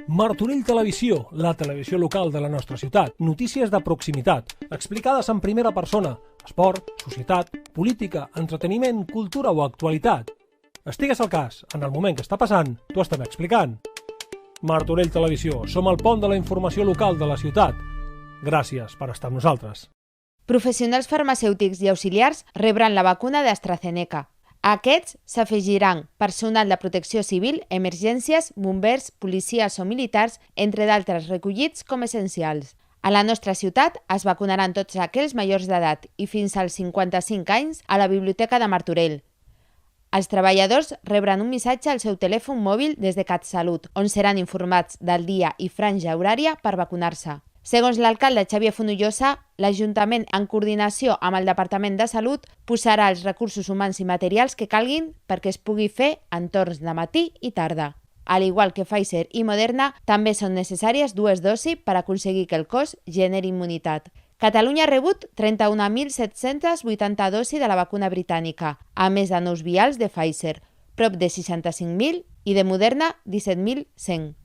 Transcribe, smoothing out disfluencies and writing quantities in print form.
Martorell Televisió, la televisió local de la nostra ciutat. Notícies de proximitat, explicades en primera persona. Esport, societat, política, entreteniment, cultura o actualitat. Estigues al cas, en el moment que està passant, t'ho estem explicant. Martorell Televisió, som el pont de la informació local de la ciutat. Gràcies per estar amb nosaltres. Professionals farmacèutics i auxiliars rebran la vacuna d'AstraZeneca. A aquests s'afegiran personal de protecció civil, emergències, bombers, policies o militars, entre d'altres recollits com essencials. A la nostra ciutat es vacunaran tots aquells majors d'edat i fins als 55 anys a la Biblioteca de Martorell. Els treballadors rebran un missatge al seu telèfon mòbil des de CatSalut, on seran informats del dia i franja horària per vacunar-se. Segons l'alcalde Xavier Fonollosa, l'Ajuntament, en coordinació amb el Departament de Salut, posarà els recursos humans i materials que calguin perquè es pugui fer en torns de matí i tarda. Al igual que Pfizer i Moderna, també són necessàries 2 dosis per aconseguir que el cos generi immunitat. Catalunya ha rebut 31.780 dosis de la vacuna britànica, a més de nous vials de Pfizer, prop de 65.000 i de Moderna 17.100.